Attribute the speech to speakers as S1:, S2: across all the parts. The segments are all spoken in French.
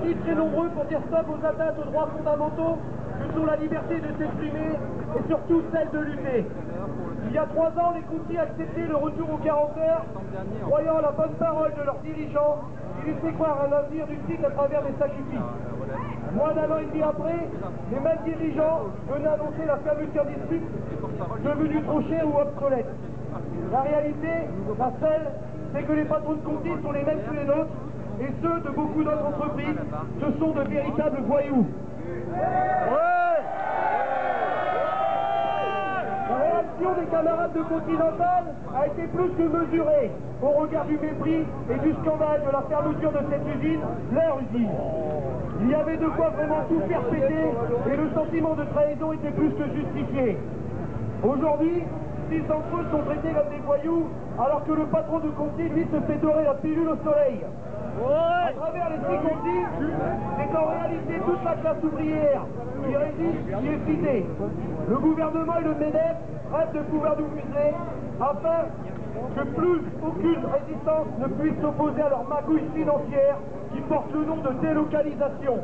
S1: aujourd'hui très nombreux pour dire stop aux atteintes aux droits fondamentaux que sont la liberté de s'exprimer et surtout celle de lutter. Il y a 3 ans, les Houthis acceptaient le retour aux 40 heures, croyant à la bonne parole de leurs dirigeants, qui laissaient croire un avenir du site à travers des sacrifices. Moins d'1 an et demi après, les mêmes dirigeants venaient annoncer la fermeture des sites devenus trop chers ou obsolètes. La réalité, la seule, c'est que les patrons de Conti sont les mêmes que les nôtres, et ceux de beaucoup d'autres entreprises, ce sont de véritables voyous. La réaction des camarades de Continental a été plus que mesurée au regard du mépris et du scandale de la fermeture de cette usine, leur usine. Il y avait de quoi vraiment tout faire péter et le sentiment de trahison était plus que justifié. Aujourd'hui, 6 d'entre eux sont traités comme des voyous alors que le patron de Conti, lui, se fait dorer la pilule au soleil. À travers les 6 Conti, c'est en réalité toute la classe ouvrière qui résiste, qui est citée. Le gouvernement et le MEDEF rêvent de pouvoir nous museler afin que plus aucune résistance ne puisse s'opposer à leur magouille financière qui porte le nom de délocalisation.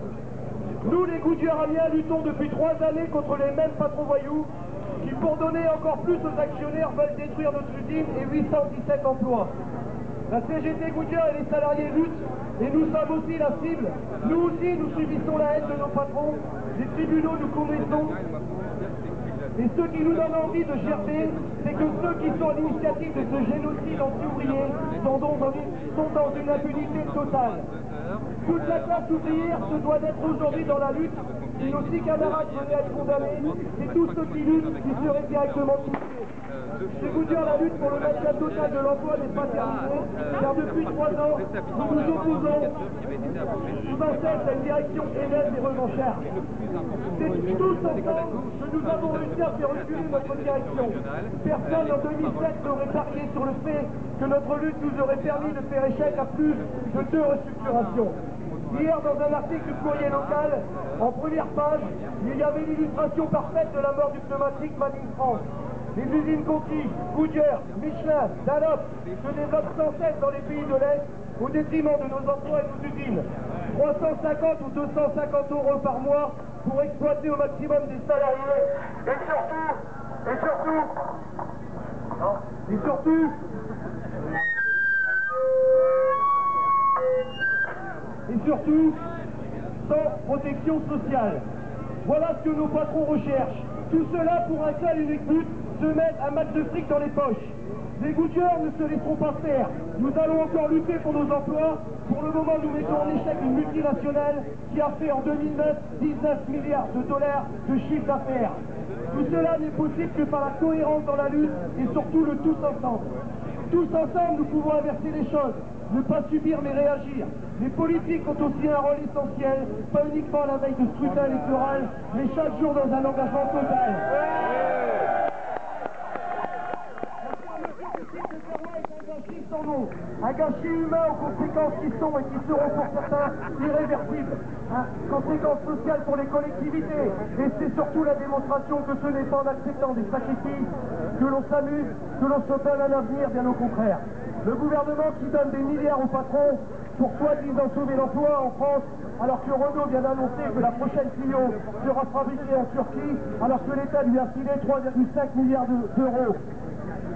S1: Nous, les Goodyeariens, luttons depuis 3 années contre les mêmes patrons voyous qui, pour donner encore plus aux actionnaires, veulent détruire notre usine et 817 emplois. La CGT Goodyear et les salariés luttent et nous sommes aussi la cible. Nous aussi, nous subissons la haine de nos patrons. Les tribunaux nous connaissons. Et ce qui nous donne envie de chercher, c'est que ceux qui sont à l'initiative de ce génocide anti-ouvrier sont dans une impunité totale. Toute la classe ouvrière se doit d'être aujourd'hui dans la lutte. Si nos 6 camarades venaient à être condamnés, c'est tous ceux qui luttent qui seraient directement touchés. Je vais vous dire, la lutte pour le maintien total de l'emploi n'est pas terminée, car depuis 3 ans, nous nous opposons sans cesse à une direction haineuse et revanchard. C'est tous ensemble que nous avons réussi à faire reculer notre direction. Personne en 2007 n'aurait parié sur le fait que notre lutte nous aurait permis de faire échec à plus de 2 restructurations. Hier, dans un article du Courrier local, en première page, il y avait l'illustration parfaite de la mort du pneumatique Made in France. Les usines Conti, Goodyear, Michelin, Dunlop se développent sans cesse dans les pays de l'Est au détriment de nos emplois et de nos usines. 350 ou 250 € par mois pour exploiter au maximum des salariés. Et surtout, sans protection sociale. Voilà ce que nos patrons recherchent. Tout cela pour un seul et unique but, se mettre un max de fric dans les poches. Les Goodyear ne se laisseront pas faire. Nous allons encore lutter pour nos emplois. Pour le moment, nous mettons en échec une multinationale qui a fait en 2009 19 milliards de dollars de chiffre d'affaires. Tout cela n'est possible que par la cohérence dans la lutte et surtout le tous ensemble. Tous ensemble, nous pouvons inverser les choses. Ne pas subir mais réagir. Les politiques ont aussi un rôle essentiel, pas uniquement à la veille de scrutin électoral, mais chaque jour dans un engagement total. Un gâchis humain aux conséquences qui sont et qui seront pour certains irréversibles. Conséquences sociales pour les collectivités. Et c'est surtout la démonstration que ce n'est pas en acceptant des sacrifices que l'on s'amuse, que l'on se donne un avenir, bien au contraire. Le gouvernement qui donne des milliards aux patrons pour soi-disant sauver l'emploi en France, alors que Renault vient d'annoncer que la prochaine Clio sera fabriquée en Turquie, alors que l'État lui a filé 3,5 milliards d'euros.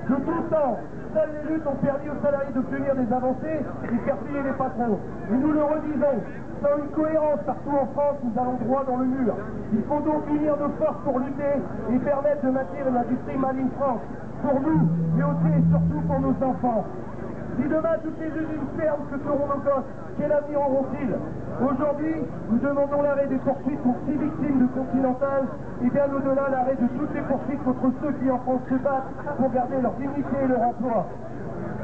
S1: De tout temps, seules les luttes ont permis aux salariés d'obtenir des avancées et faire payer les patrons. Et nous le redisons, sans une cohérence partout en France, nous allons droit dans le mur. Il faut donc unir nos forces pour lutter et permettre de maintenir une industrie Made in France. Pour nous, mais aussi et surtout pour nos enfants. Si demain toutes les usines ferment, que feront nos gosses? Quel avenir auront-ils? Aujourd'hui, nous demandons l'arrêt des poursuites pour 6 victimes de Continental et bien au-delà l'arrêt de toutes les poursuites contre ceux qui en France se battent pour garder leur dignité et leur emploi.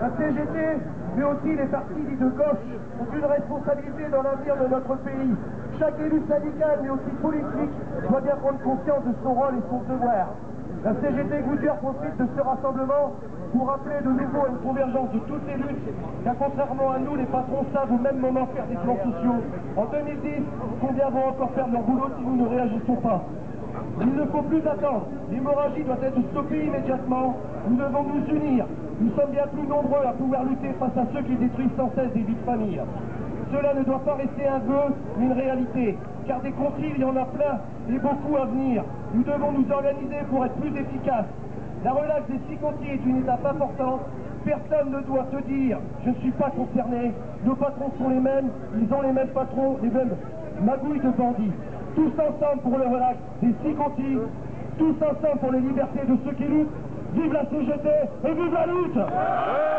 S1: La CGT, mais aussi les partis dits de gauche, ont une responsabilité dans l'avenir de notre pays. Chaque élu syndical, mais aussi politique, doit bien prendre conscience de son rôle et son devoir. La CGT Goodyear profite de ce rassemblement pour rappeler de nouveau à une convergence de toutes les luttes, car contrairement à nous, les patrons savent au même moment faire des plans sociaux. En 2010, combien vont encore faire leur boulot si nous ne réagissons pas? Il ne faut plus attendre. L'hémorragie doit être stoppée immédiatement. Nous devons nous unir. Nous sommes bien plus nombreux à pouvoir lutter face à ceux qui détruisent sans cesse des vies de famille. cela ne doit pas rester un vœu, mais une réalité. Car des contrées, il y en a plein et beaucoup à venir. Nous devons nous organiser pour être plus efficaces. La relâche des 6 contrées est une étape importante. Personne ne doit se dire « je ne suis pas concerné ». Nos patrons sont les mêmes, ils ont les mêmes patrons, les mêmes magouilles de bandits. Tous ensemble pour le relâche des 6 contrées, tous ensemble pour les libertés de ceux qui luttent. Vive la CGT et vive la lutte!